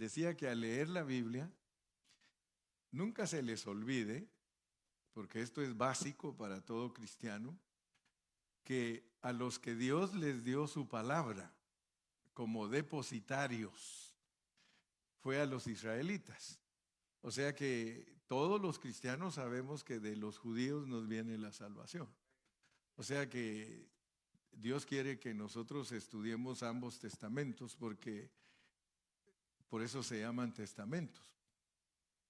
decía que al leer la Biblia, nunca se les olvide, porque esto es básico para todo cristiano, que a los que Dios les dio su palabra como depositarios, fue a los israelitas. O sea que todos los cristianos sabemos que de los judíos nos viene la salvación. O sea que Dios quiere que nosotros estudiemos ambos testamentos, porque por eso se llaman testamentos,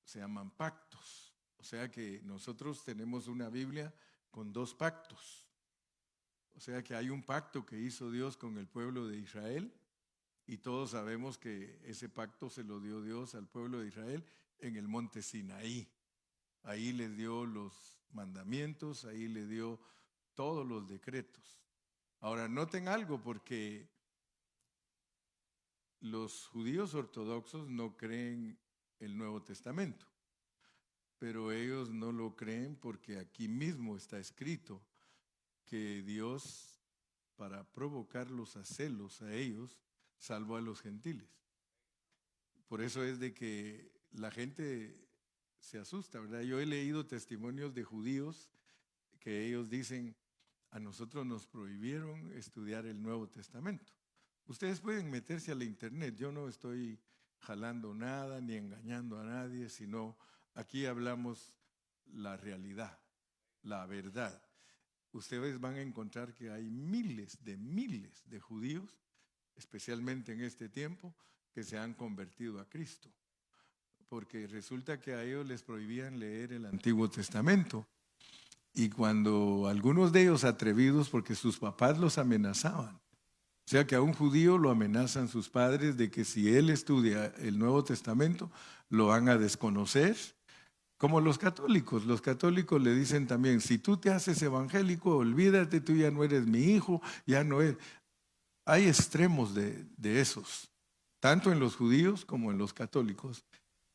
se llaman pactos. O sea que nosotros tenemos una Biblia con dos pactos. O sea que hay un pacto que hizo Dios con el pueblo de Israel, y todos sabemos que ese pacto se lo dio Dios al pueblo de Israel en el monte Sinaí. Ahí les dio los mandamientos, ahí le dio todos los decretos. Ahora, noten algo, porque los judíos ortodoxos no creen el Nuevo Testamento, pero ellos no lo creen porque aquí mismo está escrito que Dios, para provocarlos a celos a ellos, salvó a los gentiles. Por eso es de que la gente se asusta, ¿verdad? Yo he leído testimonios de judíos que ellos dicen: a nosotros nos prohibieron estudiar el Nuevo Testamento. Ustedes pueden meterse a la internet, yo no estoy jalando nada ni engañando a nadie, sino aquí hablamos la realidad, la verdad. Ustedes van a encontrar que hay miles de judíos, especialmente en este tiempo, que se han convertido a Cristo, porque resulta que a ellos les prohibían leer el Antiguo Testamento. Y cuando algunos de ellos atrevidos, porque sus papás los amenazaban, o sea que a un judío lo amenazan sus padres de que si él estudia el Nuevo Testamento lo van a desconocer, como los católicos le dicen también: si tú te haces evangélico, olvídate, tú ya no eres mi hijo, ya no eres. Hay extremos de esos, tanto en los judíos como en los católicos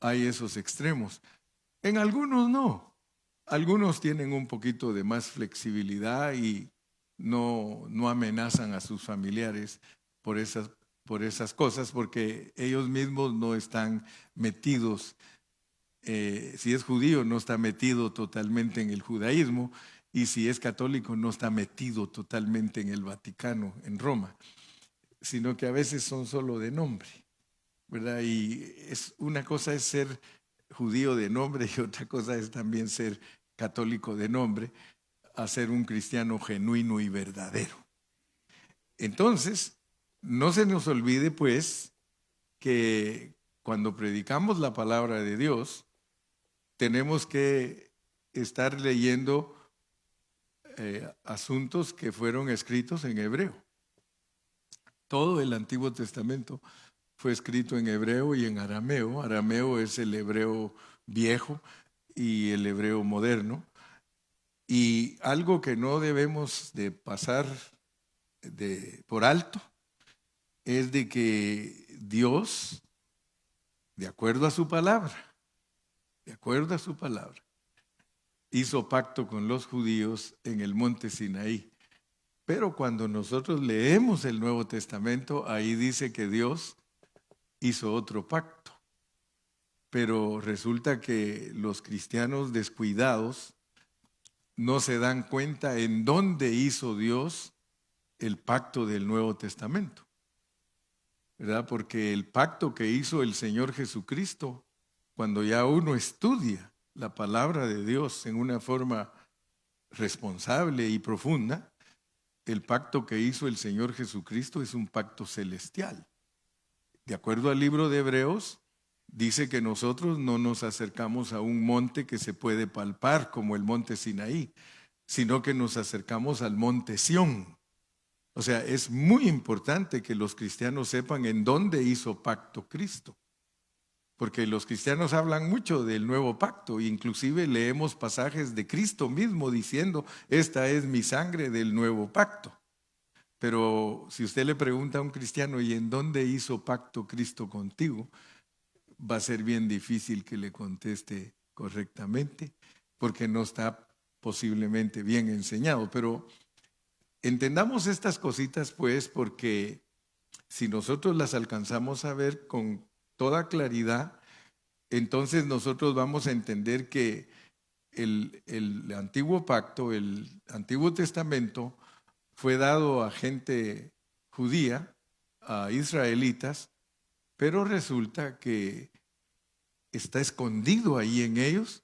hay esos extremos. En algunos no. Algunos tienen un poquito de más flexibilidad y no amenazan a sus familiares por esas cosas, porque ellos mismos no están metidos. Si es judío, no está metido totalmente en el judaísmo, y si es católico, no está metido totalmente en el Vaticano, en Roma, sino que a veces son solo de nombre, ¿verdad? Y una cosa es ser judío de nombre y otra cosa es también ser católico de nombre, a ser un cristiano genuino y verdadero. Entonces, no se nos olvide pues que cuando predicamos la palabra de Dios, tenemos que estar leyendo asuntos que fueron escritos en hebreo. Todo el Antiguo Testamento fue escrito en hebreo y en arameo. Arameo es el hebreo viejo y el hebreo moderno. Y algo que no debemos de pasar por alto es de que Dios, de acuerdo a su palabra, hizo pacto con los judíos en el monte Sinaí. Pero cuando nosotros leemos el Nuevo Testamento, ahí dice que Dios hizo otro pacto. Pero resulta que los cristianos descuidados no se dan cuenta en dónde hizo Dios el pacto del Nuevo Testamento, ¿verdad? Porque el pacto que hizo el Señor Jesucristo, cuando ya uno estudia la palabra de Dios en una forma responsable y profunda, el pacto que hizo el Señor Jesucristo es un pacto celestial. De acuerdo al libro de Hebreos, dice que nosotros no nos acercamos a un monte que se puede palpar como el monte Sinaí, sino que nos acercamos al monte Sión. O sea, es muy importante que los cristianos sepan en dónde hizo pacto Cristo, porque los cristianos hablan mucho del nuevo pacto, inclusive leemos pasajes de Cristo mismo diciendo: esta es mi sangre del nuevo pacto. Pero si usted le pregunta a un cristiano: ¿y en dónde hizo pacto Cristo contigo?, va a ser bien difícil que le conteste correctamente, porque no está posiblemente bien enseñado. Pero entendamos estas cositas pues, porque si nosotros las alcanzamos a ver con toda claridad, entonces nosotros vamos a entender que el antiguo pacto, el Antiguo Testamento, fue dado a gente judía, a israelitas, pero resulta que está escondido ahí en ellos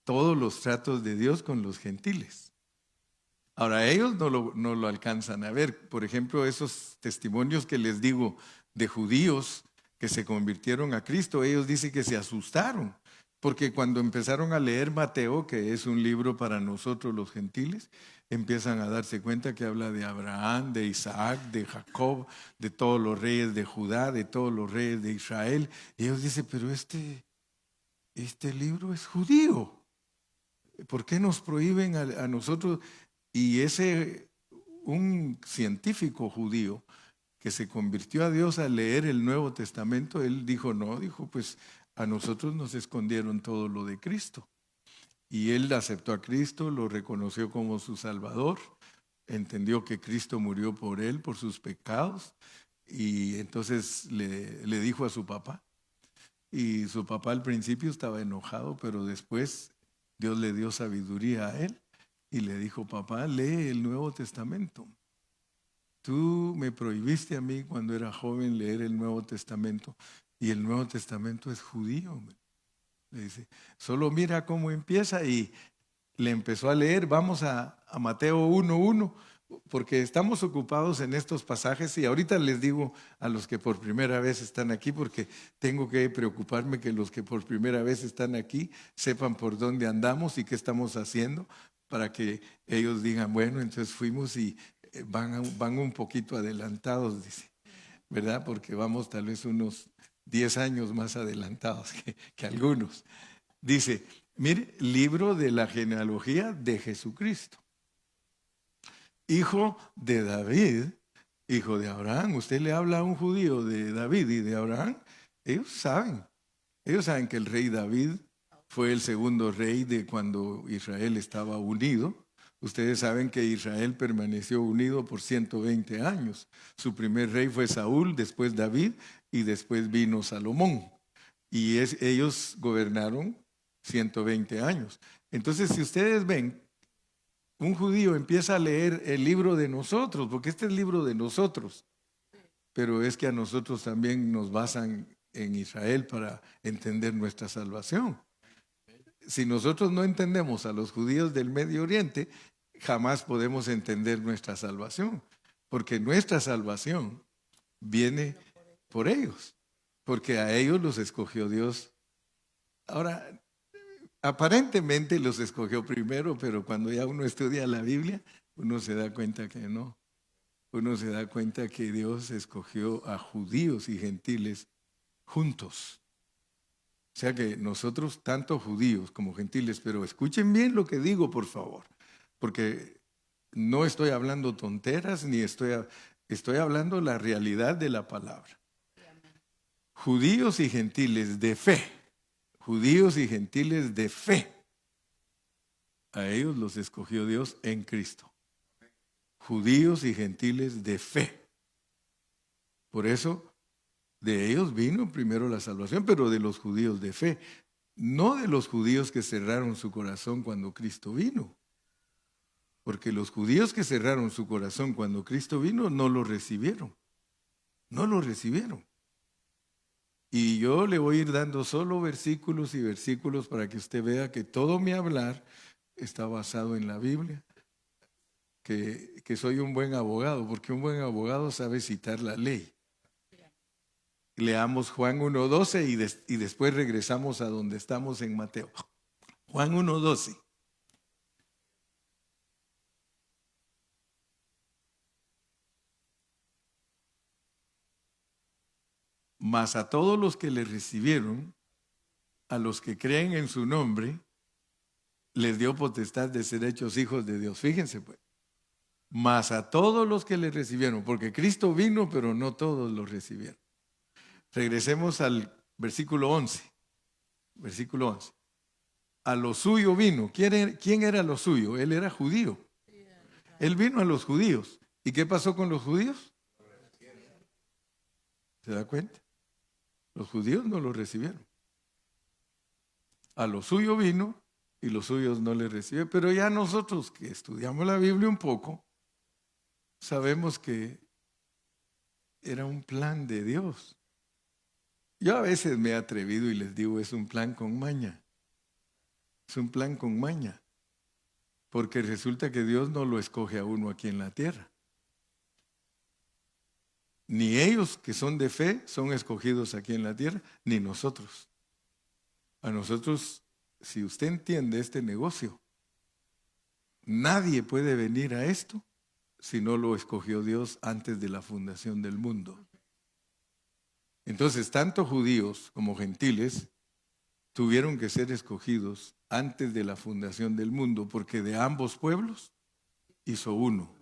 todos los tratos de Dios con los gentiles. Ahora, ellos no lo alcanzan a ver. Por ejemplo, esos testimonios que les digo de judíos que se convirtieron a Cristo, ellos dicen que se asustaron, porque cuando empezaron a leer Mateo, que es un libro para nosotros los gentiles, empiezan a darse cuenta que habla de Abraham, de Isaac, de Jacob, de todos los reyes de Judá, de todos los reyes de Israel. Y ellos dicen, pero este libro es judío. ¿Por qué nos prohíben a nosotros? Y un científico judío que se convirtió a Dios al leer el Nuevo Testamento, él dijo, no, dijo, pues a nosotros nos escondieron todo lo de Cristo. Y él aceptó a Cristo, lo reconoció como su Salvador, entendió que Cristo murió por él, por sus pecados, y entonces le dijo a su papá. Y su papá al principio estaba enojado, pero después Dios le dio sabiduría a él y le dijo, papá, lee el Nuevo Testamento. Tú me prohibiste a mí cuando era joven leer el Nuevo Testamento y el Nuevo Testamento es judío. Le dice, solo mira cómo empieza y le empezó a leer. Vamos a Mateo 1:1, porque estamos ocupados en estos pasajes y ahorita les digo a los que por primera vez están aquí, porque tengo que preocuparme que los que por primera vez están aquí sepan por dónde andamos y qué estamos haciendo, para que ellos digan, bueno, entonces fuimos y van un poquito adelantados, dice, ¿verdad? Porque vamos tal vez unos 10 años más adelantados que algunos. Dice, mire, libro de la genealogía de Jesucristo, hijo de David, hijo de Abraham. Usted le habla a un judío de David y de Abraham, ellos saben que el rey David fue el segundo rey de cuando Israel estaba unido. Ustedes saben que Israel permaneció unido por 120 años. Su primer rey fue Saúl, después David y después vino Salomón. Y ellos gobernaron 120 años. Entonces, si ustedes ven, un judío empieza a leer el libro de nosotros, porque este es el libro de nosotros, pero es que a nosotros también nos basan en Israel para entender nuestra salvación. Si nosotros no entendemos a los judíos del Medio Oriente, jamás podemos entender nuestra salvación, porque nuestra salvación viene por ellos, porque a ellos los escogió Dios. Ahora, aparentemente los escogió primero, pero cuando ya uno estudia la Biblia, uno se da cuenta que no. Uno se da cuenta que Dios escogió a judíos y gentiles juntos. O sea que nosotros, tanto judíos como gentiles, pero escuchen bien lo que digo, por favor, porque no estoy hablando tonteras, ni estoy hablando la realidad de la palabra. Judíos y gentiles de fe, judíos y gentiles de fe, a ellos los escogió Dios en Cristo. Judíos y gentiles de fe. Por eso, de ellos vino primero la salvación, pero de los judíos de fe, no de los judíos que cerraron su corazón cuando Cristo vino. Porque los judíos que cerraron su corazón cuando Cristo vino no lo recibieron. No lo recibieron. Y yo le voy a ir dando solo versículos y versículos para que usted vea que todo mi hablar está basado en la Biblia. Que soy un buen abogado, porque un buen abogado sabe citar la ley. Leamos Juan 1:12 y después regresamos a donde estamos en Mateo. Juan 1:12. Mas a todos los que le recibieron, a los que creen en su nombre, les dio potestad de ser hechos hijos de Dios. Fíjense pues. Mas a todos los que le recibieron, porque Cristo vino, pero no todos lo recibieron. Regresemos al versículo 11. Versículo 11. A lo suyo vino. ¿Quién era lo suyo? Él era judío. Él vino a los judíos. ¿Y qué pasó con los judíos? ¿Se da cuenta? Los judíos no lo recibieron. A lo suyo vino y los suyos no le recibieron. Pero ya nosotros que estudiamos la Biblia un poco, sabemos que era un plan de Dios. Yo a veces me he atrevido y les digo, es un plan con maña. Es un plan con maña. Porque resulta que Dios no lo escoge a uno aquí en la tierra. Ni ellos que son de fe son escogidos aquí en la tierra, ni nosotros. A nosotros, si usted entiende este negocio, nadie puede venir a esto si no lo escogió Dios antes de la fundación del mundo. Entonces, tanto judíos como gentiles tuvieron que ser escogidos antes de la fundación del mundo, porque de ambos pueblos hizo uno.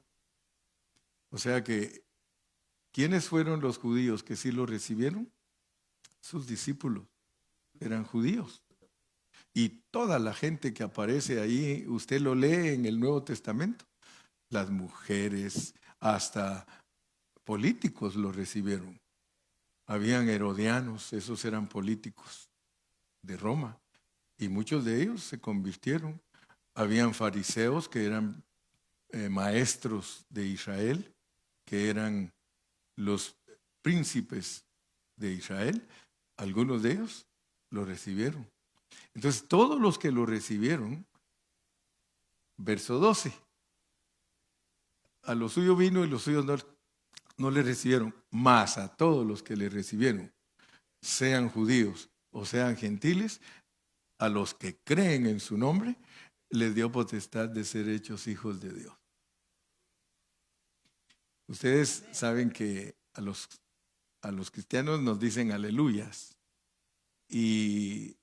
O sea que, ¿quiénes fueron los judíos que sí lo recibieron? Sus discípulos eran judíos. Y toda la gente que aparece ahí, usted lo lee en el Nuevo Testamento, las mujeres, hasta políticos lo recibieron. Habían herodianos, esos eran políticos de Roma, y muchos de ellos se convirtieron. Habían fariseos que eran maestros de Israel, que eran los príncipes de Israel. Algunos de ellos lo recibieron. Entonces, todos los que lo recibieron, verso 12, a lo suyo vino y los suyos no le recibieron, mas a todos los que le recibieron, sean judíos o sean gentiles, a los que creen en su nombre, les dio potestad de ser hechos hijos de Dios. Ustedes saben que a los cristianos nos dicen aleluyas, y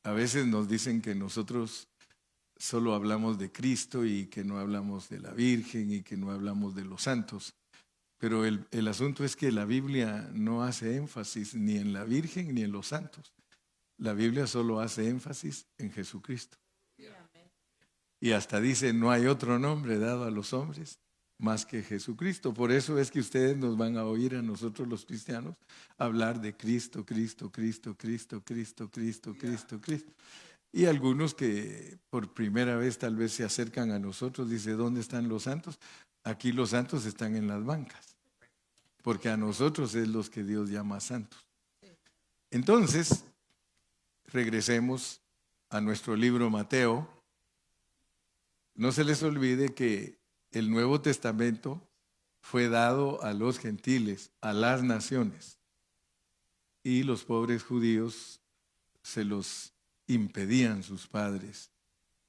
a veces nos dicen que nosotros solo hablamos de Cristo y que no hablamos de la Virgen y que no hablamos de los santos. Pero el asunto es que la Biblia no hace énfasis ni en la Virgen ni en los santos. La Biblia solo hace énfasis en Jesucristo. Y hasta dice, no hay otro nombre dado a los hombres más que Jesucristo. Por eso es que ustedes nos van a oír a nosotros los cristianos hablar de Cristo, Cristo, Cristo, Cristo, Cristo, Cristo, Cristo, Cristo. Y algunos que por primera vez tal vez se acercan a nosotros, dice, ¿dónde están los santos? Aquí los santos están en las bancas, porque a nosotros es los que Dios llama santos. Entonces, regresemos a nuestro libro Mateo. No se les olvide que el Nuevo Testamento fue dado a los gentiles, a las naciones, y los pobres judíos se los impedían sus padres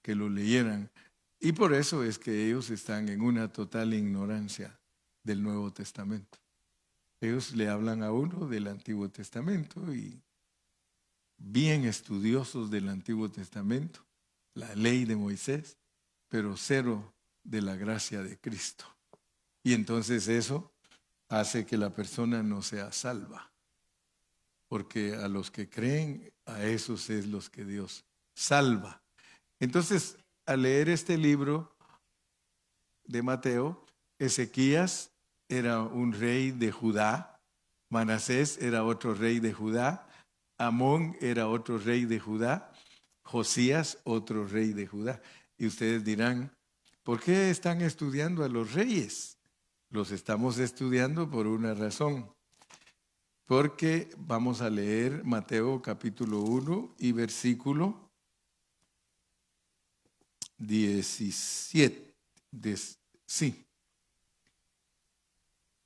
que lo leyeran, y por eso es que ellos están en una total ignorancia del Nuevo Testamento. Ellos le hablan a uno del Antiguo Testamento y bien estudiosos del Antiguo Testamento, la ley de Moisés, pero cero de la gracia de Cristo. Y entonces eso hace que la persona no sea salva, porque a los que creen, a esos es los que Dios salva. Entonces, al leer este libro de Mateo, Ezequías era un rey de Judá, Manasés era otro rey de Judá, Amón era otro rey de Judá, Josías otro rey de Judá. Y ustedes dirán, ¿por qué están estudiando a los reyes? Los estamos estudiando por una razón. Porque vamos a leer Mateo capítulo 1 y versículo 17.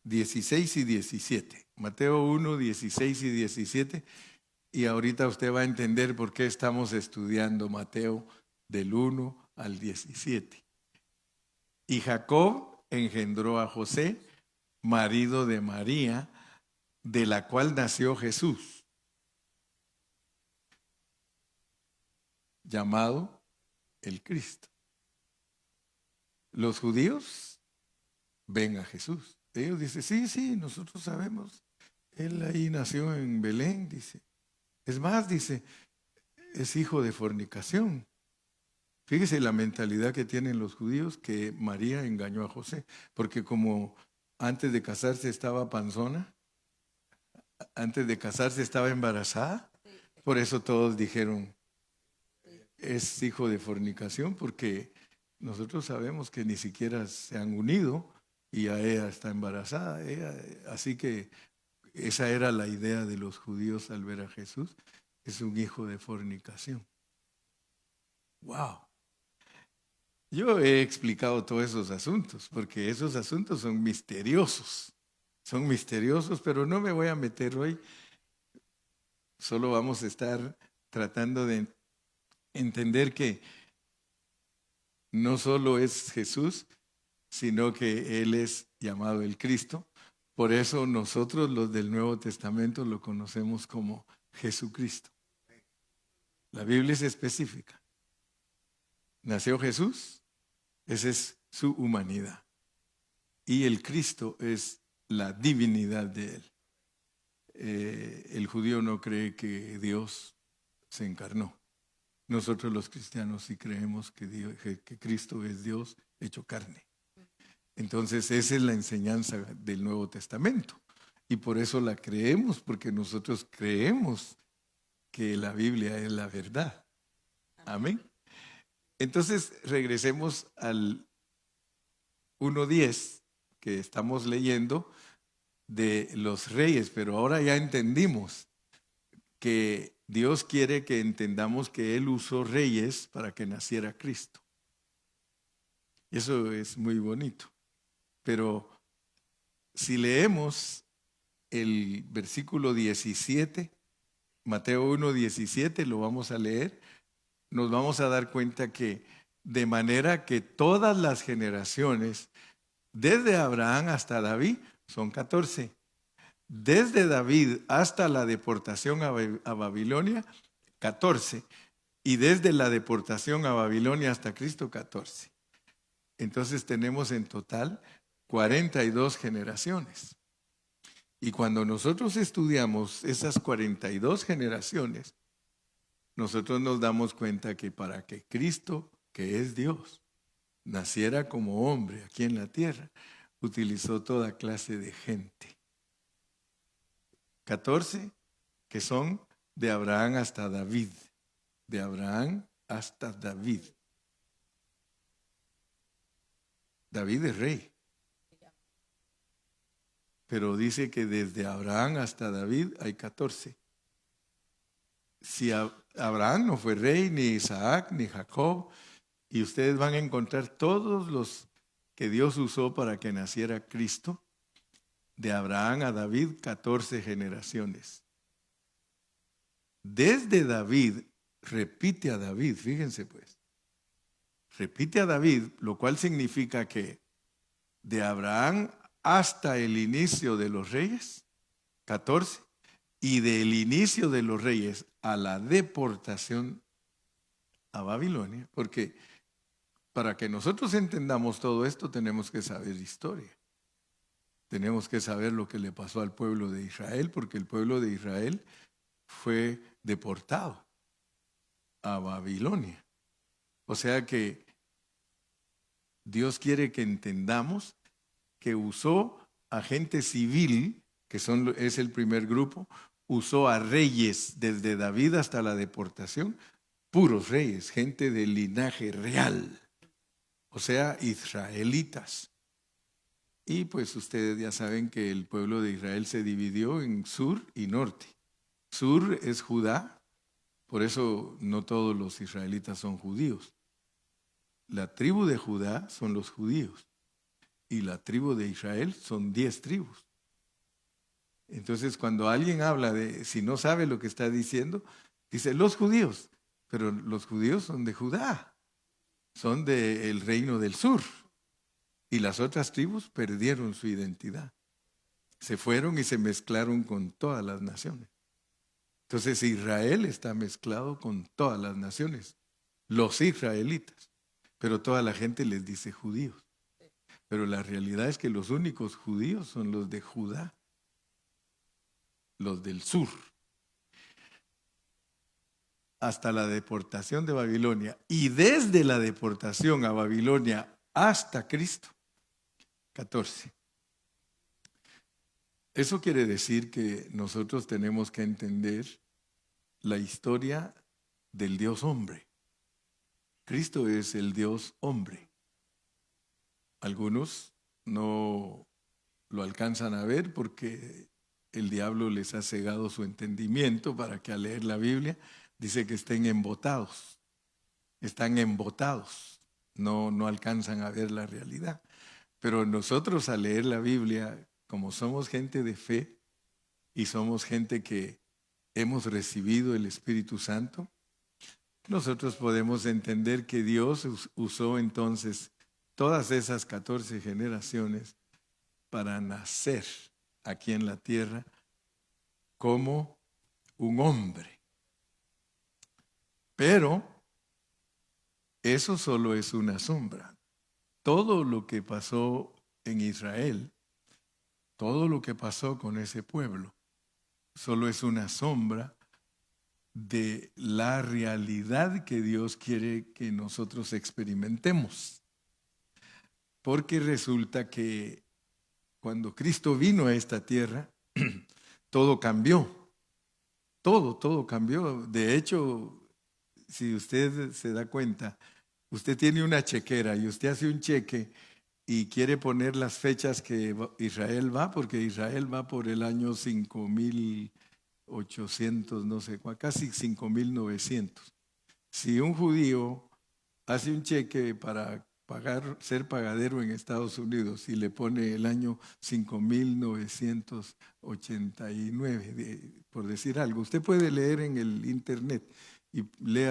16 y 17. Mateo 1, 16 y 17. Y ahorita usted va a entender por qué estamos estudiando Mateo del 1 al 17. Y Jacob engendró a José, marido de María, de la cual nació Jesús, llamado el Cristo. Los judíos ven a Jesús. Ellos dicen, sí, nosotros sabemos. Él ahí nació en Belén, dice. Es más, dice, es hijo de fornicación. Fíjese la mentalidad que tienen los judíos, que María engañó a José, porque como antes de casarse estaba panzona, antes de casarse estaba embarazada. Por eso todos dijeron, es hijo de fornicación, porque nosotros sabemos que ni siquiera se han unido y a ella está embarazada. Así que esa era la idea de los judíos al ver a Jesús, es un hijo de fornicación. ¡Wow! Yo he explicado todos esos asuntos, porque esos asuntos son misteriosos, pero no me voy a meter hoy. Solo vamos a estar tratando de entender que no solo es Jesús, sino que Él es llamado el Cristo. Por eso nosotros los del Nuevo Testamento lo conocemos como Jesucristo. La Biblia es específica. Nació Jesús, esa es su humanidad. Y el Cristo es la divinidad de Él. El judío no cree que Dios se encarnó. Nosotros los cristianos sí creemos que Cristo es Dios hecho carne. Entonces esa es la enseñanza del Nuevo Testamento. Y por eso la creemos, porque nosotros creemos que la Biblia es la verdad. Amén. Entonces regresemos al 1:10 que estamos leyendo de los reyes, pero ahora ya entendimos que Dios quiere que entendamos que Él usó reyes para que naciera Cristo. Eso es muy bonito. Pero si leemos el versículo 17, Mateo 1:17, lo vamos a leer, nos vamos a dar cuenta que de manera que todas las generaciones, desde Abraham hasta David, son 14. Desde David hasta la deportación a Babilonia, 14. Y desde la deportación a Babilonia hasta Cristo, 14. Entonces tenemos en total 42 generaciones. Y cuando nosotros estudiamos esas 42 generaciones, nosotros nos damos cuenta que para que Cristo, que es Dios, naciera como hombre aquí en la tierra, utilizó toda clase de gente. 14 que son de Abraham hasta David. De Abraham hasta David. David es rey. Pero dice que desde Abraham hasta David hay 14. Si Abraham no fue rey, ni Isaac, ni Jacob, y ustedes van a encontrar todos los que Dios usó para que naciera Cristo, de Abraham a David, 14 generaciones. Desde David, repite a David, fíjense pues, repite a David, lo cual significa que de Abraham hasta el inicio de los reyes, 14, y del inicio de los reyes a la deportación a Babilonia, porque para que nosotros entendamos todo esto tenemos que saber historia. Tenemos que saber lo que le pasó al pueblo de Israel, porque el pueblo de Israel fue deportado a Babilonia. O sea que Dios quiere que entendamos que usó a gente civil, que es el primer grupo, usó a reyes desde David hasta la deportación, puros reyes, gente del linaje real, o sea, israelitas. Y pues ustedes ya saben que el pueblo de Israel se dividió en sur y norte. Sur es Judá, por eso no todos los israelitas son judíos. La tribu de Judá son los judíos y la tribu de Israel son 10 tribus. Entonces cuando alguien habla si no sabe lo que está diciendo, dice los judíos, pero los judíos son de Judá, son del reino del sur. Y las otras tribus perdieron su identidad. Se fueron y se mezclaron con todas las naciones. Entonces Israel está mezclado con todas las naciones, los israelitas. Pero toda la gente les dice judíos. Pero la realidad es que los únicos judíos son los de Judá, los del sur. Hasta la deportación de Babilonia. Y desde la deportación a Babilonia hasta Cristo, 14. Eso quiere decir que nosotros tenemos que entender la historia del Dios hombre. Cristo es el Dios hombre. Algunos no lo alcanzan a ver porque el diablo les ha cegado su entendimiento para que al leer la Biblia dice que estén embotados. Están embotados, no alcanzan a ver la realidad. Pero nosotros al leer la Biblia, como somos gente de fe y somos gente que hemos recibido el Espíritu Santo, nosotros podemos entender que Dios usó entonces todas esas 14 generaciones para nacer aquí en la tierra como un hombre. Pero eso solo es una sombra. Todo lo que pasó en Israel, todo lo que pasó con ese pueblo, solo es una sombra de la realidad que Dios quiere que nosotros experimentemos. Porque resulta que cuando Cristo vino a esta tierra, todo cambió. Todo cambió. De hecho, si usted se da cuenta, usted tiene una chequera y usted hace un cheque y quiere poner las fechas que Israel va, porque Israel va por el año 5800, no sé, casi 5900. Si un judío hace un cheque para ser pagadero en Estados Unidos y le pone el año 5989, por decir algo, usted puede leer en el internet y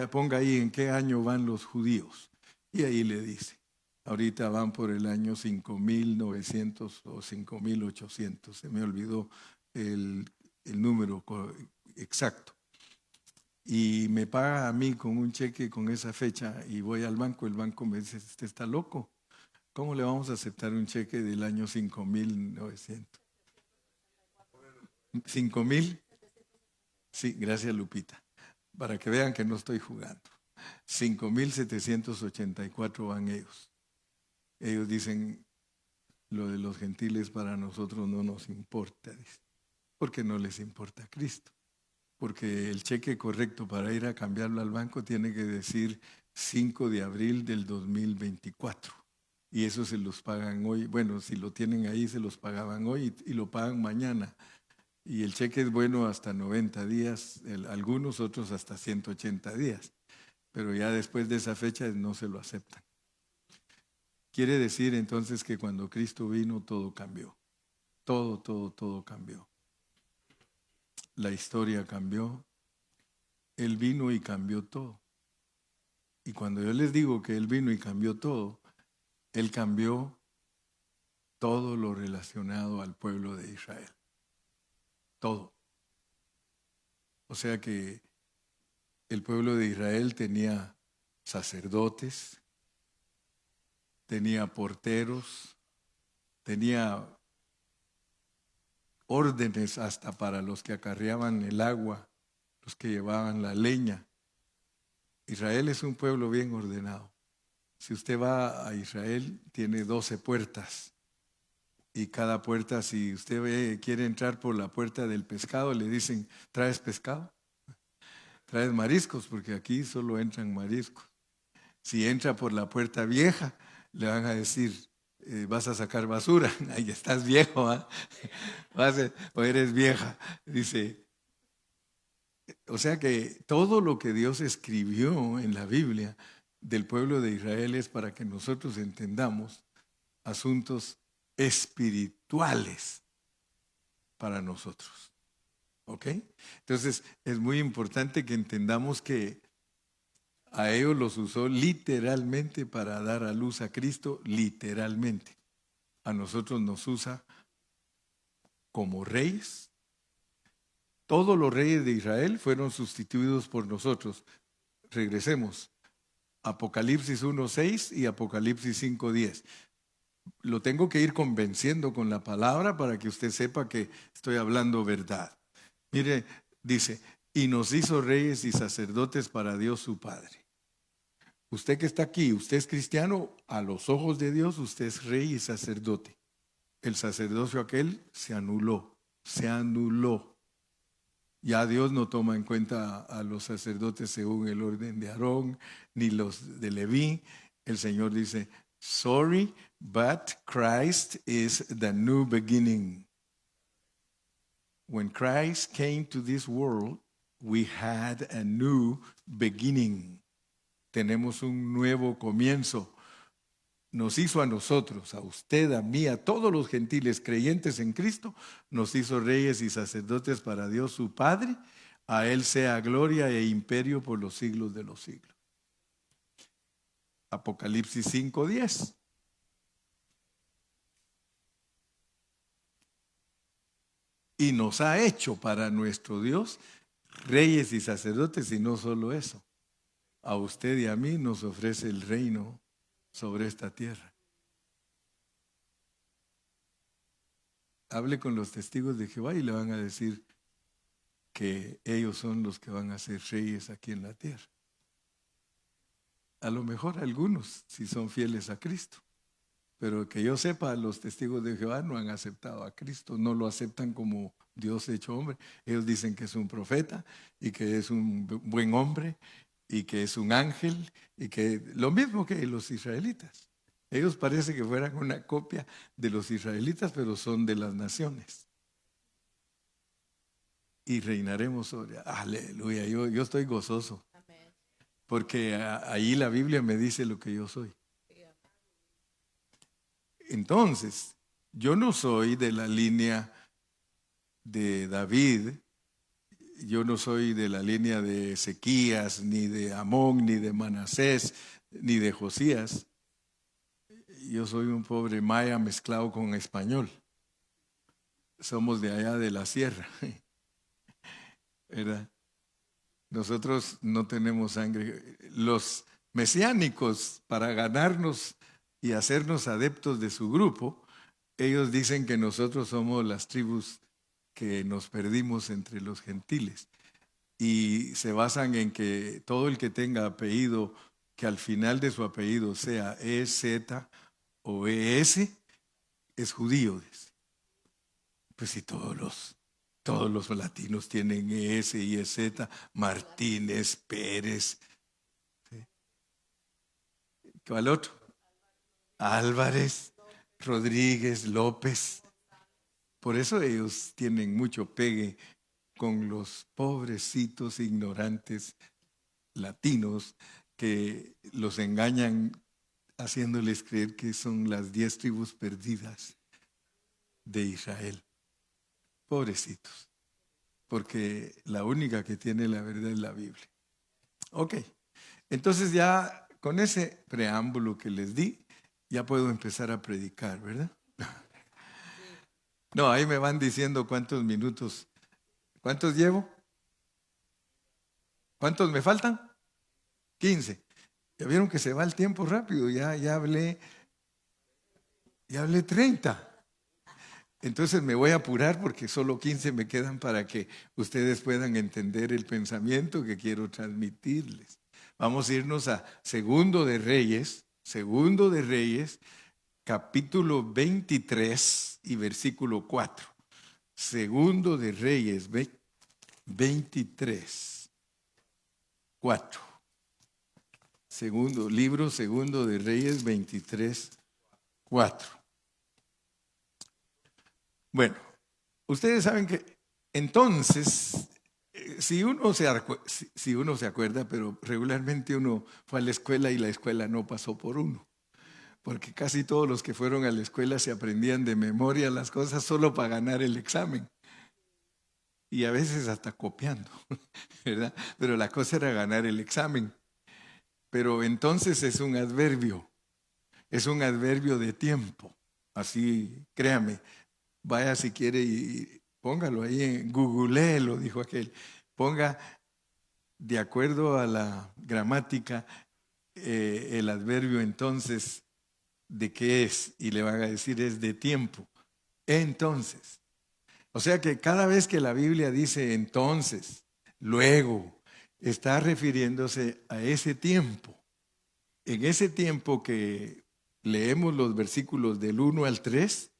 ponga ahí en qué año van los judíos. Y ahí le dice, ahorita van por el año 5900 o 5800, se me olvidó el número exacto. Y me paga a mí con un cheque con esa fecha y voy al banco, el banco me dice, usted está loco, ¿cómo le vamos a aceptar un cheque del año 5900? ¿5000? Sí, gracias Lupita, para que vean que no estoy jugando. 5784 van ellos. Ellos dicen, lo de los gentiles para nosotros no nos importa, porque no les importa Cristo. Porque el cheque correcto para ir a cambiarlo al banco tiene que decir 5 de abril del 2024. Y eso se los pagan hoy. Bueno, si lo tienen ahí, se los pagaban hoy y lo pagan mañana. Y el cheque es bueno hasta 90 días, algunos otros hasta 180 días. Pero ya después de esa fecha no se lo aceptan. Quiere decir entonces que cuando Cristo vino todo cambió. Todo cambió. La historia cambió. Él vino y cambió todo. Y cuando yo les digo que Él vino y cambió todo, Él cambió todo lo relacionado al pueblo de Israel. Todo. O sea que el pueblo de Israel tenía sacerdotes, tenía porteros, tenía órdenes hasta para los que acarreaban el agua, los que llevaban la leña. Israel es un pueblo bien ordenado. Si usted va a Israel, tiene 12 puertas. Y cada puerta, si usted quiere entrar por la puerta del pescado, le dicen, ¿traes pescado? ¿Traes mariscos? Porque aquí solo entran mariscos. Si entra por la puerta vieja, le van a decir, vas a sacar basura. Ahí estás viejo, ¿eh? O eres vieja. Dice, o sea que todo lo que Dios escribió en la Biblia del pueblo de Israel es para que nosotros entendamos asuntos espirituales para nosotros. ¿Ok? Entonces es muy importante que entendamos que a ellos los usó literalmente para dar a luz a Cristo, literalmente. A nosotros nos usa como reyes. Todos los reyes de Israel fueron sustituidos por nosotros. Regresemos. Apocalipsis 1:6 y Apocalipsis 5:10. Lo tengo que ir convenciendo con la palabra para que usted sepa que estoy hablando verdad. Mire, dice, y nos hizo reyes y sacerdotes para Dios su Padre. Usted que está aquí, usted es cristiano, a los ojos de Dios usted es rey y sacerdote. El sacerdocio aquel se anuló. se anuló. Ya Dios no toma en cuenta a los sacerdotes según el orden de Aarón, ni los de Leví. El Señor dice, sorry, but Christ is the new beginning. When Christ came to this world, we had a new beginning. Tenemos un nuevo comienzo. Nos hizo a nosotros, a usted, a mí, a todos los gentiles creyentes en Cristo, nos hizo reyes y sacerdotes para Dios su Padre. A Él sea gloria e imperio por los siglos de los siglos. Apocalipsis 5:10. Y nos ha hecho para nuestro Dios reyes y sacerdotes, y no solo eso. A usted y a mí nos ofrece el reino sobre esta tierra. Hable con los testigos de Jehová y le van a decir que ellos son los que van a ser reyes aquí en la tierra. A lo mejor algunos, si son fieles a Cristo. Pero que yo sepa, los testigos de Jehová no han aceptado a Cristo, no lo aceptan como Dios hecho hombre. Ellos dicen que es un profeta y que es un buen hombre y que es un ángel, y que lo mismo que los israelitas. Ellos parece que fueran una copia de los israelitas, pero son de las naciones. Y reinaremos sobre. Aleluya, yo estoy gozoso. Porque ahí la Biblia me dice lo que yo soy. Entonces, yo no soy de la línea de David. Yo no soy de la línea de Ezequías, ni de Amón, ni de Manasés, ni de Josías. Yo soy un pobre maya mezclado con español. Somos de allá de la sierra, ¿verdad? Nosotros no tenemos sangre. Los mesiánicos, para ganarnos y hacernos adeptos de su grupo, ellos dicen que nosotros somos las tribus que nos perdimos entre los gentiles, y se basan en que todo el que tenga apellido que al final de su apellido sea EZ o ES es judío. Pues si todos los latinos tienen ES y EZ, Martínez, Pérez, ¿sí? ¿Cuál otro? Álvarez, Rodríguez, López. Por eso ellos tienen mucho pegue con los pobrecitos ignorantes latinos que los engañan haciéndoles creer que son las 10 tribus perdidas de Israel. Pobrecitos, porque la única que tiene la verdad es la Biblia. Ok, entonces ya con ese preámbulo que les di, ya puedo empezar a predicar, ¿verdad? No, ahí me van diciendo cuántos minutos. ¿Cuántos llevo? ¿Cuántos me faltan? 15. Ya vieron que se va el tiempo rápido. Ya hablé 30. Entonces me voy a apurar porque solo 15 me quedan para que ustedes puedan entender el pensamiento que quiero transmitirles. Vamos a irnos a Segundo de Reyes, capítulo 23 y versículo 4. Segundo de Reyes 23, 4. Segundo de Reyes 23, 4. Bueno, ustedes saben que entonces, si uno se acuerda, pero regularmente uno fue a la escuela y la escuela no pasó por uno, porque casi todos los que fueron a la escuela se aprendían de memoria las cosas solo para ganar el examen. Y a veces hasta copiando, ¿verdad? Pero la cosa era ganar el examen. Pero entonces es un adverbio de tiempo. Así, créame, vaya si quiere y póngalo ahí en Google, lo dijo aquel. Ponga de acuerdo a la gramática el adverbio entonces de qué es, y le van a decir es de tiempo. Entonces. O sea que cada vez que la Biblia dice entonces, luego, está refiriéndose a ese tiempo. En ese tiempo que leemos los versículos del 1 al 3,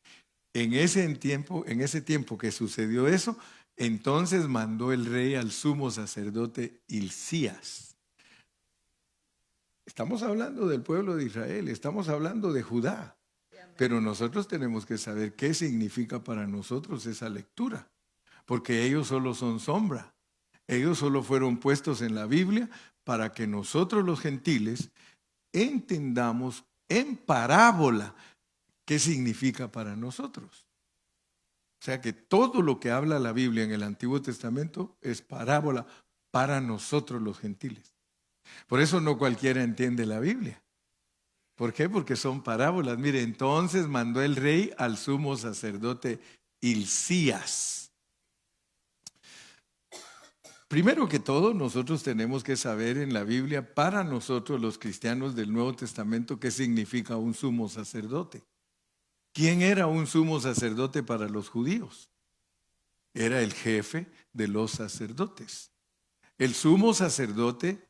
En ese tiempo que sucedió eso, entonces mandó el rey al sumo sacerdote Hilcías. Estamos hablando del pueblo de Israel, estamos hablando de Judá, pero nosotros tenemos que saber qué significa para nosotros esa lectura, porque ellos solo son sombra, ellos solo fueron puestos en la Biblia para que nosotros los gentiles entendamos en parábola qué significa para nosotros. O sea que todo lo que habla la Biblia en el Antiguo Testamento es parábola para nosotros los gentiles. Por eso no cualquiera entiende la Biblia. ¿Por qué? Porque son parábolas. Mire, entonces mandó el rey al sumo sacerdote Hilcías. Primero que todo, nosotros tenemos que saber en la Biblia, para nosotros los cristianos del Nuevo Testamento, qué significa un sumo sacerdote. ¿Quién era un sumo sacerdote para los judíos? Era el jefe de los sacerdotes. El sumo sacerdote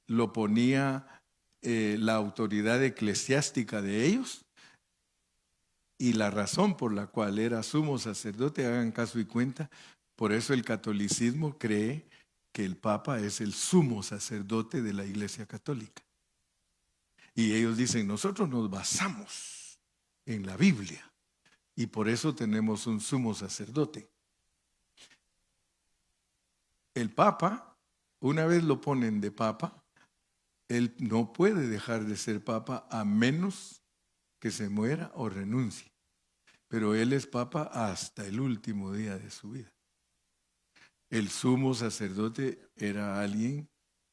lo ponía la autoridad eclesiástica de ellos, y la razón por la cual era sumo sacerdote, hagan caso y cuenta, por eso el catolicismo cree que el Papa es el sumo sacerdote de la Iglesia Católica. Y ellos dicen, nosotros nos basamos en la Biblia y por eso tenemos un sumo sacerdote. El Papa, una vez lo ponen de Papa, él no puede dejar de ser Papa a menos que se muera o renuncie. Pero él es Papa hasta el último día de su vida. El sumo sacerdote era alguien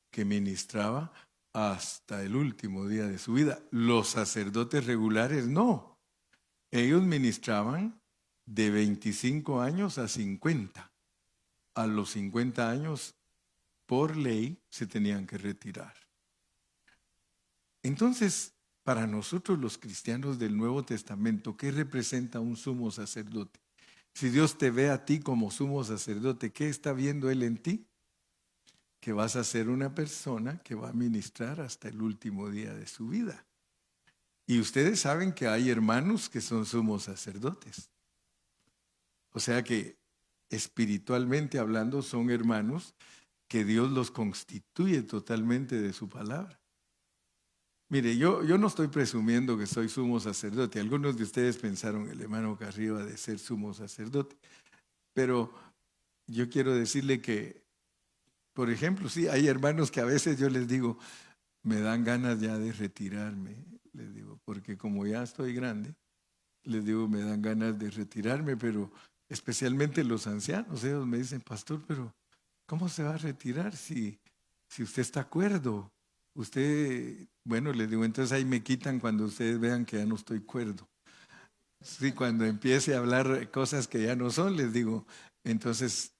que ministraba hasta el último día de su vida. Los sacerdotes regulares no. Ellos ministraban de 25 años a 50. A los 50 años, por ley, se tenían que retirar. Entonces, para nosotros los cristianos del Nuevo Testamento, ¿qué representa un sumo sacerdote? Si Dios te ve a ti como sumo sacerdote, ¿qué está viendo Él en ti? Que vas a ser una persona que va a ministrar hasta el último día de su vida. Y ustedes saben que hay hermanos que son sumos sacerdotes. O sea que espiritualmente hablando son hermanos que Dios los constituye totalmente de su palabra. Mire, yo no estoy presumiendo que soy sumo sacerdote. Algunos de ustedes pensaron el hermano Carrillo de ser sumo sacerdote. Pero yo quiero decirle que, por ejemplo, sí, hay hermanos que a veces yo les digo, me dan ganas ya de retirarme, les digo, porque como ya estoy grande, les digo, me dan ganas de retirarme, pero especialmente los ancianos, ellos me dicen, pastor, pero ¿cómo se va a retirar si usted está cuerdo? Usted, bueno, les digo, entonces ahí me quitan cuando ustedes vean que ya no estoy cuerdo. Sí, cuando empiece a hablar cosas que ya no son, les digo, entonces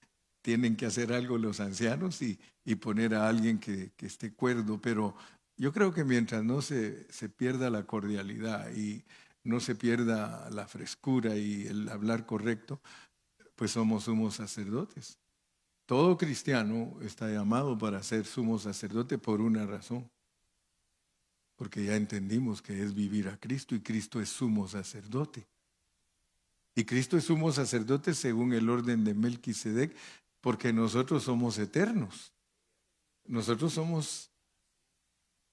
tienen que hacer algo los ancianos y poner a alguien que esté cuerdo. Pero yo creo que mientras no se pierda la cordialidad y no se pierda la frescura y el hablar correcto, pues somos sumos sacerdotes. Todo cristiano está llamado para ser sumo sacerdote por una razón. Porque ya entendimos que es vivir a Cristo y Cristo es sumo sacerdote. Y Cristo es sumo sacerdote según el orden de Melquisedec, porque nosotros somos eternos. Nosotros somos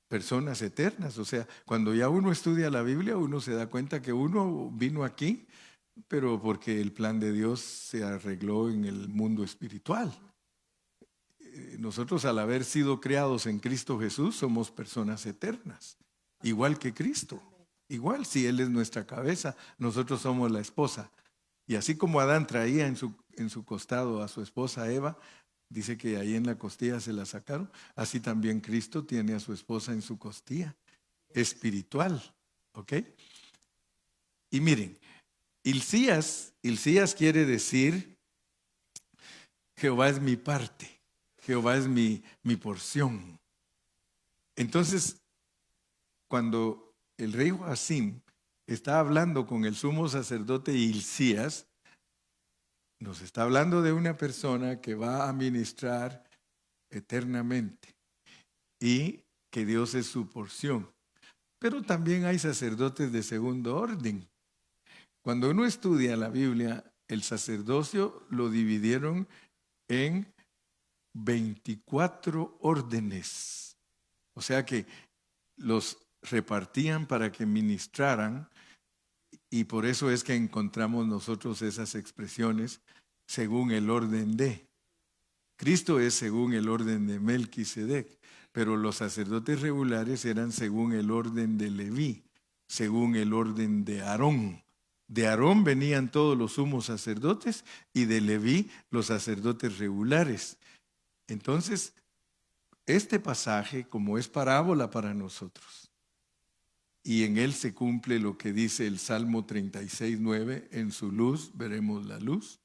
personas eternas. O sea, cuando ya uno estudia la Biblia, uno se da cuenta que uno vino aquí, pero porque el plan de Dios se arregló en el mundo espiritual. Nosotros, al haber sido creados en Cristo Jesús, somos personas eternas, igual que Cristo. Igual, si Él es nuestra cabeza, nosotros somos la esposa. Y así como Adán traía en su costado a su esposa Eva, dice que ahí en la costilla se la sacaron, así también Cristo tiene a su esposa en su costilla, espiritual. ¿Ok? Y miren, Hilcías quiere decir, Jehová es mi parte. Jehová es mi porción. Entonces, cuando el rey Joacim está hablando con el sumo sacerdote Hilcías, nos está hablando de una persona que va a ministrar eternamente y que Dios es su porción. Pero también hay sacerdotes de segundo orden. Cuando uno estudia la Biblia, el sacerdocio lo dividieron en 24 órdenes. O sea que los repartían para que ministraran, y por eso es que encontramos nosotros esas expresiones según el orden de. Cristo es según el orden de Melquisedec, pero los sacerdotes regulares eran según el orden de Leví, según el orden de Aarón. De Aarón venían todos los sumos sacerdotes y de Leví los sacerdotes regulares. Entonces, este pasaje, como es parábola para nosotros, y en él se cumple lo que dice el Salmo 36:9, en su luz veremos la luz.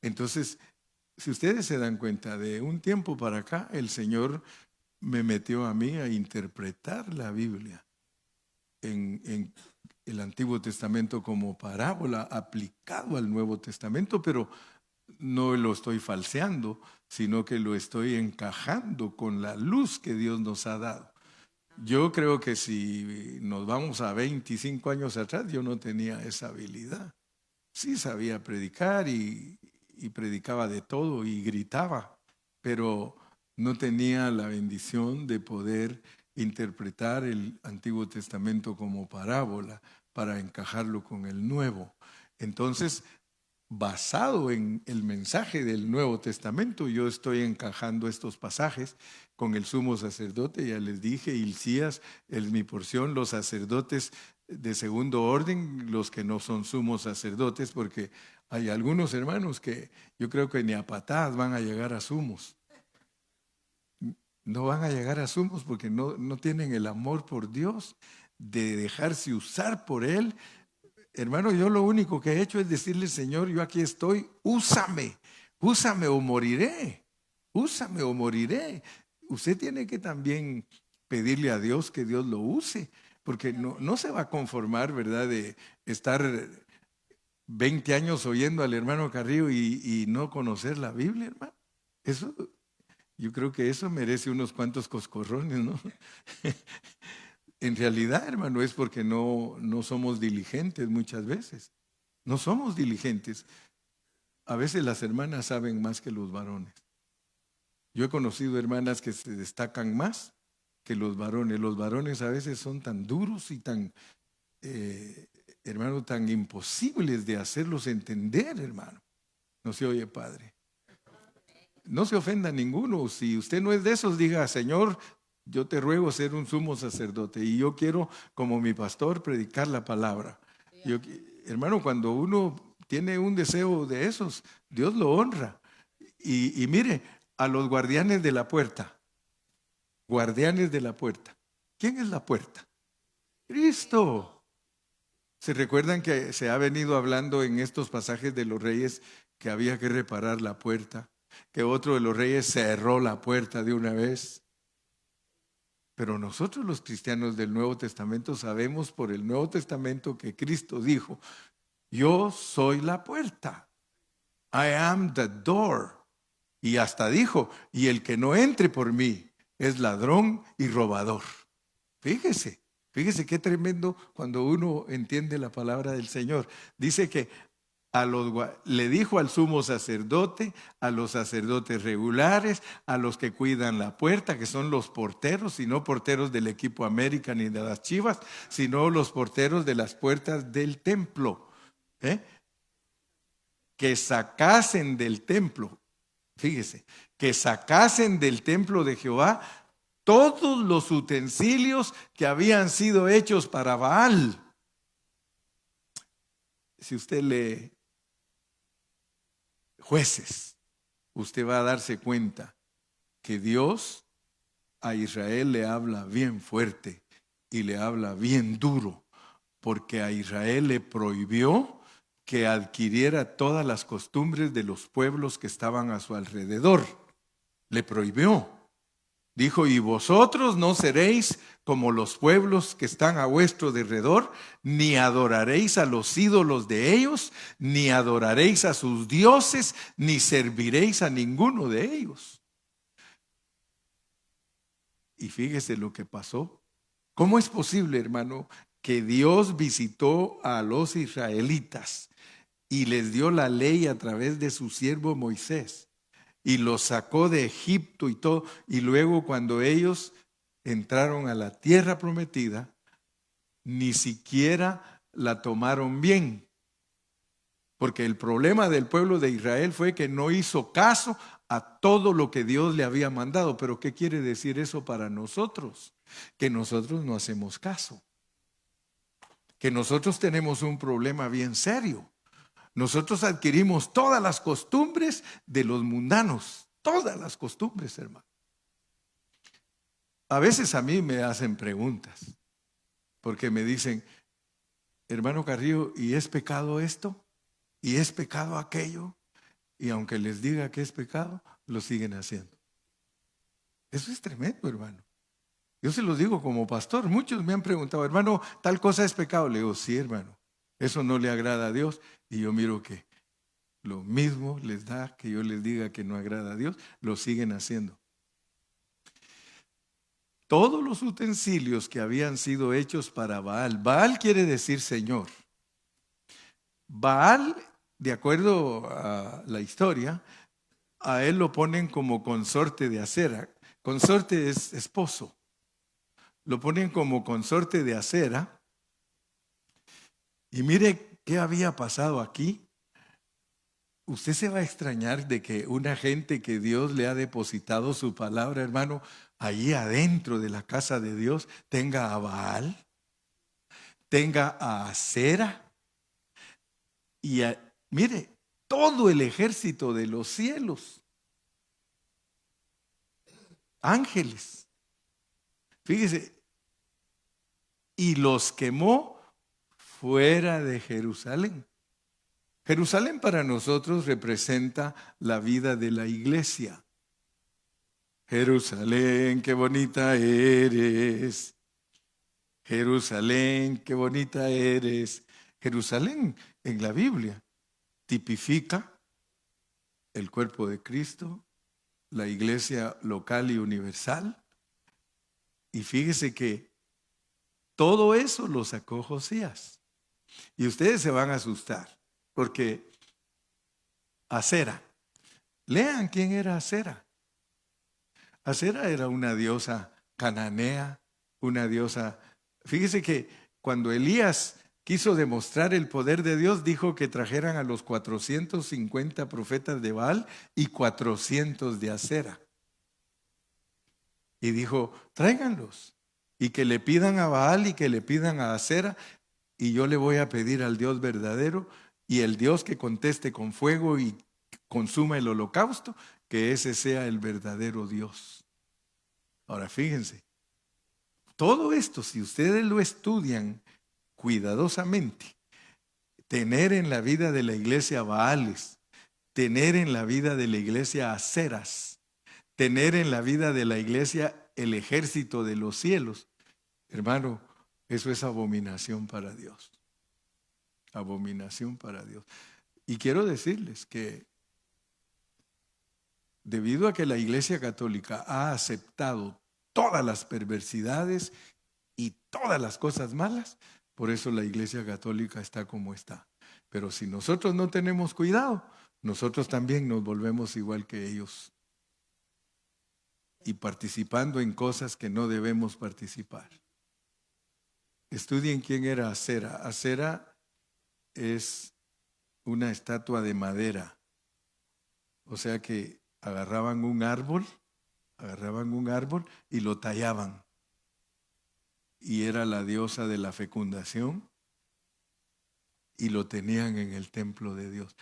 Entonces, si ustedes se dan cuenta, de un tiempo para acá, el Señor me metió a mí a interpretar la Biblia en el Antiguo Testamento como parábola aplicado al Nuevo Testamento, pero no lo estoy falseando, sino que lo estoy encajando con la luz que Dios nos ha dado. Yo creo que si nos vamos a 25 años atrás, yo no tenía esa habilidad. Sí sabía predicar y predicaba de todo y gritaba, pero no tenía la bendición de poder interpretar el Antiguo Testamento como parábola para encajarlo con el Nuevo. Entonces, basado en el mensaje del Nuevo Testamento, yo estoy encajando estos pasajes con el sumo sacerdote. Ya les dije, Hilcías es mi porción, los sacerdotes de segundo orden, los que no son sumos sacerdotes, porque hay algunos hermanos que yo creo que ni a patadas van a llegar a sumos. No van a llegar a sumos porque no tienen el amor por Dios, de dejarse usar por Él. Hermano, yo lo único que he hecho es decirle, Señor, yo aquí estoy, úsame o moriré, úsame o moriré. Usted tiene que también pedirle a Dios que Dios lo use, porque no se va a conformar, ¿verdad?, de estar 20 años oyendo al hermano Carrillo y no conocer la Biblia, hermano. Eso, yo creo que eso merece unos cuantos coscorrones, ¿no? En realidad, hermano, es porque no somos diligentes muchas veces. No somos diligentes. A veces las hermanas saben más que los varones. Yo he conocido hermanas que se destacan más que los varones. Los varones a veces son tan duros y tan, hermano, tan imposibles de hacerlos entender, hermano. No se oye, padre. No se ofenda a ninguno. Si usted no es de esos, diga, Señor, yo te ruego ser un sumo sacerdote y yo quiero, como mi pastor, predicar la palabra. Hermano, cuando uno tiene un deseo de esos, Dios lo honra. Y mire, a los guardianes de la puerta, guardianes de la puerta. ¿Quién es la puerta? Cristo. ¿Se recuerdan que se ha venido hablando en estos pasajes de los reyes que había que reparar la puerta? Que otro de los reyes cerró la puerta de una vez. Pero nosotros los cristianos del Nuevo Testamento sabemos por el Nuevo Testamento que Cristo dijo, yo soy la puerta. I am the door. Y hasta dijo, y el que no entre por mí es ladrón y robador. Fíjese qué tremendo cuando uno entiende la palabra del Señor. Dice que le dijo al sumo sacerdote, a los sacerdotes regulares, a los que cuidan la puerta, que son los porteros, y no porteros del equipo América ni de las Chivas, sino los porteros de las puertas del templo, que sacasen del templo, fíjese, que sacasen del templo de Jehová todos los utensilios que habían sido hechos para Baal. Si usted lee Jueces, usted va a darse cuenta que Dios a Israel le habla bien fuerte y le habla bien duro, porque a Israel le prohibió que adquiriera todas las costumbres de los pueblos que estaban a su alrededor. Le prohibió. Dijo, y vosotros no seréis como los pueblos que están a vuestro derredor, ni adoraréis a los ídolos de ellos, ni adoraréis a sus dioses, ni serviréis a ninguno de ellos. Y fíjese lo que pasó. ¿Cómo es posible, hermano, que Dios visitó a los israelitas y les dio la ley a través de su siervo Moisés y los sacó de Egipto y todo, y luego cuando ellos entraron a la tierra prometida, ni siquiera la tomaron bien. Porque el problema del pueblo de Israel fue que no hizo caso a todo lo que Dios le había mandado. Pero ¿qué quiere decir eso para nosotros? Que nosotros no hacemos caso. Que nosotros tenemos un problema bien serio. Nosotros adquirimos todas las costumbres de los mundanos. Todas las costumbres, hermano. A veces a mí me hacen preguntas. Porque me dicen, hermano Carrillo, ¿y es pecado esto? ¿Y es pecado aquello? Y aunque les diga que es pecado, lo siguen haciendo. Eso es tremendo, hermano. Yo se los digo como pastor. Muchos me han preguntado, hermano, tal cosa es pecado. Le digo, sí, hermano, eso no le agrada a Dios. Y yo miro que lo mismo les da que yo les diga que no agrada a Dios, lo siguen haciendo. Todos los utensilios que habían sido hechos para Baal. Baal quiere decir Señor. Baal, de acuerdo a la historia, a él lo ponen como consorte de Acera. Consorte es esposo. Lo ponen como consorte de Acera. Y mire qué había pasado aquí. Usted se va a extrañar de que una gente que Dios le ha depositado su palabra, hermano, allí adentro de la casa de Dios, tenga a Baal, tenga a Acera. Y mire, todo el ejército de los cielos, ángeles, fíjese, y los quemó fuera de Jerusalén. Jerusalén para nosotros representa la vida de la iglesia. Jerusalén, qué bonita eres. Jerusalén, qué bonita eres. Jerusalén en la Biblia tipifica el cuerpo de Cristo, la iglesia local y universal. Y fíjese que todo eso lo sacó Josías. Y ustedes se van a asustar, porque Acera, lean quién era Acera. Acera era una diosa cananea, una diosa. Fíjese que cuando Elías quiso demostrar el poder de Dios, dijo que trajeran a los 450 profetas de Baal y 400 de Acera. Y dijo, tráiganlos y que le pidan a Baal y que le pidan a Acera, y yo le voy a pedir al Dios verdadero y el Dios que conteste con fuego y consuma el holocausto, que ese sea el verdadero Dios. Ahora fíjense, todo esto, si ustedes lo estudian cuidadosamente, tener en la vida de la iglesia Baales, tener en la vida de la iglesia Aceras, tener en la vida de la iglesia el ejército de los cielos, hermano, eso es abominación para Dios. Abominación para Dios. Y quiero decirles que debido a que la Iglesia Católica ha aceptado todas las perversidades y todas las cosas malas, por eso la Iglesia Católica está como está. Pero si nosotros no tenemos cuidado, nosotros también nos volvemos igual que ellos y participando en cosas que no debemos participar. Estudien quién era Acera. Acera es una estatua de madera. O sea que agarraban un árbol y lo tallaban. Y era la diosa de la fecundación y lo tenían en el templo de Dios.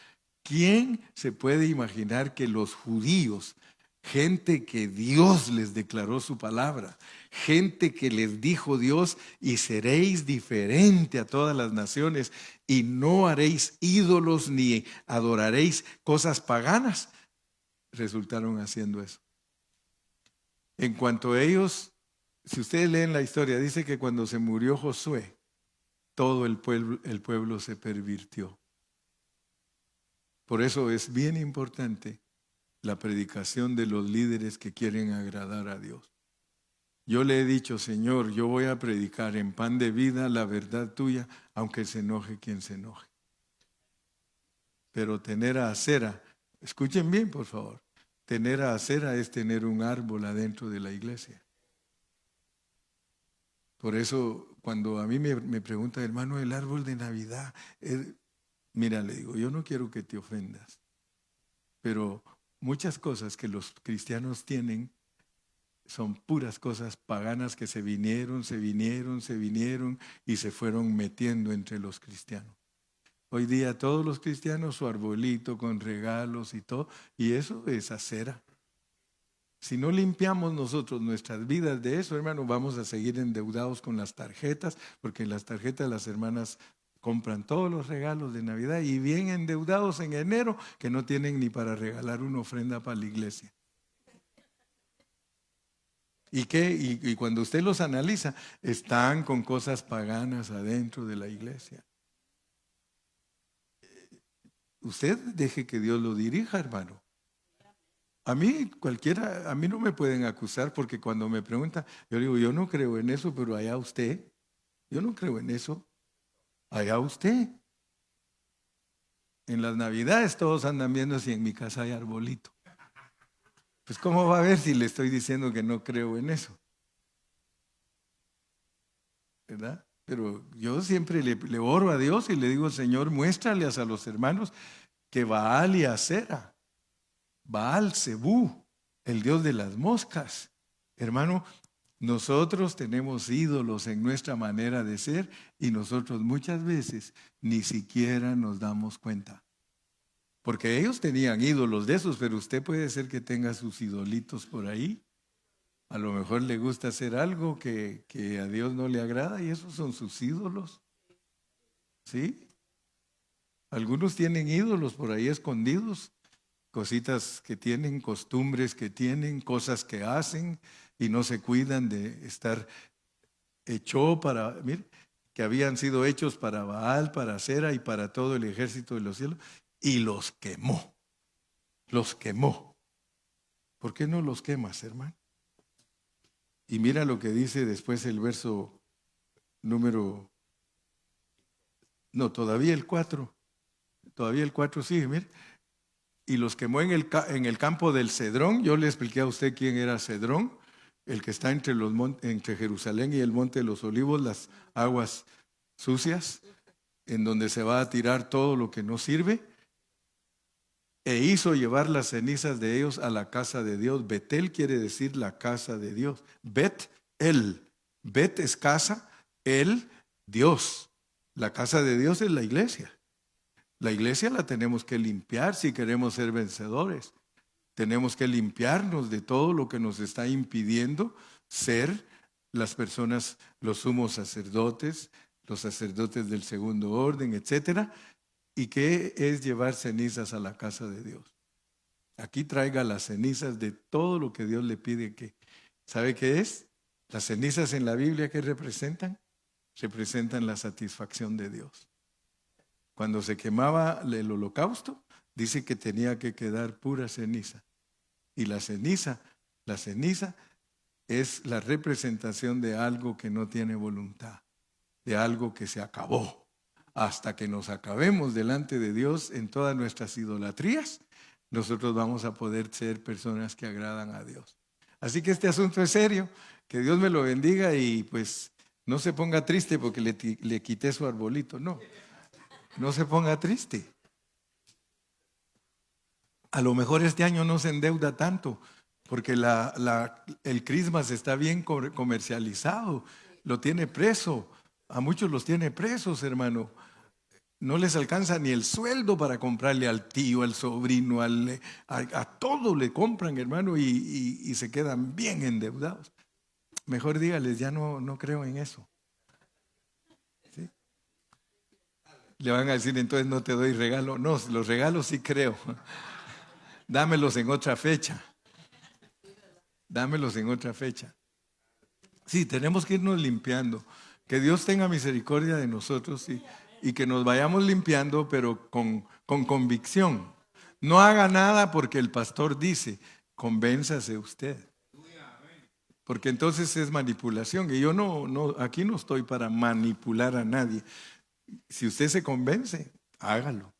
¿Quién se puede imaginar que los judíos, gente que Dios les declaró su palabra, gente que les dijo Dios, y seréis diferente a todas las naciones, y no haréis ídolos ni adoraréis cosas paganas, resultaron haciendo eso? En cuanto a ellos, si ustedes leen la historia, dice que cuando se murió Josué, todo el pueblo se pervirtió. Por eso es bien importante la predicación de los líderes que quieren agradar a Dios. Yo le he dicho, Señor, yo voy a predicar en pan de vida la verdad tuya, aunque se enoje quien se enoje. Pero tener a acera, escuchen bien por favor, tener a acera es tener un árbol adentro de la iglesia. Por eso cuando a mí me pregunta, hermano, el árbol de Navidad, mira, le digo, yo no quiero que te ofendas, pero muchas cosas que los cristianos tienen son puras cosas paganas que se vinieron y se fueron metiendo entre los cristianos. Hoy día todos los cristianos su arbolito con regalos y todo, y eso es acera. Si no limpiamos nosotros nuestras vidas de eso, hermano, vamos a seguir endeudados con las tarjetas, porque en las tarjetas las hermanas compran todos los regalos de Navidad y bien endeudados en enero que no tienen ni para regalar una ofrenda para la iglesia. Y cuando usted los analiza, están con cosas paganas adentro de la iglesia. Usted deje que Dios lo dirija, hermano. A mí no me pueden acusar porque cuando me preguntan, yo digo, yo no creo en eso, pero allá usted. Yo no creo en eso. Allá usted. En las Navidades todos andan viendo si en mi casa hay arbolito. Pues ¿cómo va a ver si le estoy diciendo que no creo en eso? ¿Verdad? Pero yo siempre le oro a Dios y le digo, Señor, muéstrales a los hermanos que Baal y Acera, Baal, Zebú, el dios de las moscas. Hermano, nosotros tenemos ídolos en nuestra manera de ser y nosotros muchas veces ni siquiera nos damos cuenta. Porque ellos tenían ídolos de esos, pero usted puede ser que tenga sus idolitos por ahí. A lo mejor le gusta hacer algo que a Dios no le agrada y esos son sus ídolos. ¿Sí? Algunos tienen ídolos por ahí escondidos, cositas que tienen, costumbres que tienen, cosas que hacen y no se cuidan de estar que habían sido hechos para Baal, para Acera y para todo el ejército de los cielos, y los quemó. Los quemó. ¿Por qué no los quemas, hermano? Y mira lo que dice después el verso todavía el 4. Todavía el 4 sigue, mire. Y los quemó en el campo del Cedrón. Yo le expliqué a usted quién era Cedrón, el que está entre Jerusalén y el monte de los Olivos, las aguas sucias, en donde se va a tirar todo lo que no sirve. E hizo llevar las cenizas de ellos a la casa de Dios. Betel quiere decir la casa de Dios. Bet-el. Bet es casa, el Dios. La casa de Dios es la iglesia. La iglesia la tenemos que limpiar si queremos ser vencedores. Tenemos que limpiarnos de todo lo que nos está impidiendo ser las personas, los sumos sacerdotes, los sacerdotes del segundo orden, etcétera. ¿Y qué es llevar cenizas a la casa de Dios? Aquí traiga las cenizas de todo lo que Dios le pide que. ¿Sabe qué es? Las cenizas en la Biblia, ¿qué representan? Representan la satisfacción de Dios. Cuando se quemaba el holocausto, dice que tenía que quedar pura ceniza. Y la ceniza es la representación de algo que no tiene voluntad, de algo que se acabó. Hasta que nos acabemos delante de Dios en todas nuestras idolatrías, nosotros vamos a poder ser personas que agradan a Dios. Así que este asunto es serio. Que Dios me lo bendiga y pues no se ponga triste porque le quité su arbolito. No se ponga triste. A lo mejor este año no se endeuda tanto porque el Christmas está bien comercializado. Lo tiene preso. A muchos los tiene presos, hermano. No les alcanza ni el sueldo para comprarle al tío, al sobrino, a todo le compran, hermano, y se quedan bien endeudados. Mejor dígales, ya no creo en eso. ¿Sí? Le van a decir, entonces no te doy regalo. No, los regalos sí creo. Dámelos en otra fecha. Dámelos en otra fecha. Sí, tenemos que irnos limpiando. Que Dios tenga misericordia de nosotros y que nos vayamos limpiando, pero con convicción. No haga nada porque el pastor dice, convénzase usted. porque entonces es manipulación. Y yo aquí no estoy para manipular a nadie. Si usted se convence, hágalo.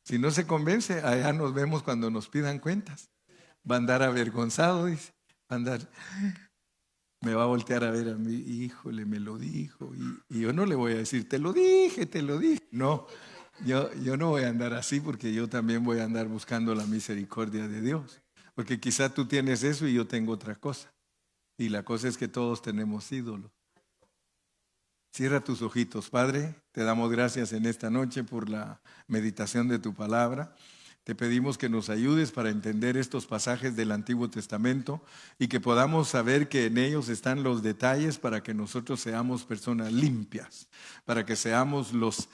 Si no se convence, allá nos vemos cuando nos pidan cuentas. Va a andar avergonzado, dice. Va a andar, me va a voltear a ver a mí, híjole, me lo dijo. Y yo no le voy a decir, te lo dije, te lo dije. No, yo no voy a andar así, porque yo también voy a andar buscando la misericordia de Dios. Porque quizá tú tienes eso y yo tengo otra cosa. Y la cosa es que todos tenemos ídolos. Cierra tus ojitos, Padre. Te damos gracias en esta noche por la meditación de tu palabra. Te pedimos que nos ayudes para entender estos pasajes del Antiguo Testamento y que podamos saber que en ellos están los detalles para que nosotros seamos personas limpias, para que seamos los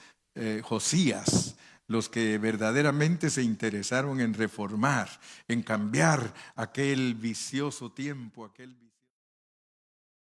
Josías, los que verdaderamente se interesaron en reformar, en cambiar aquel vicioso tiempo, aquel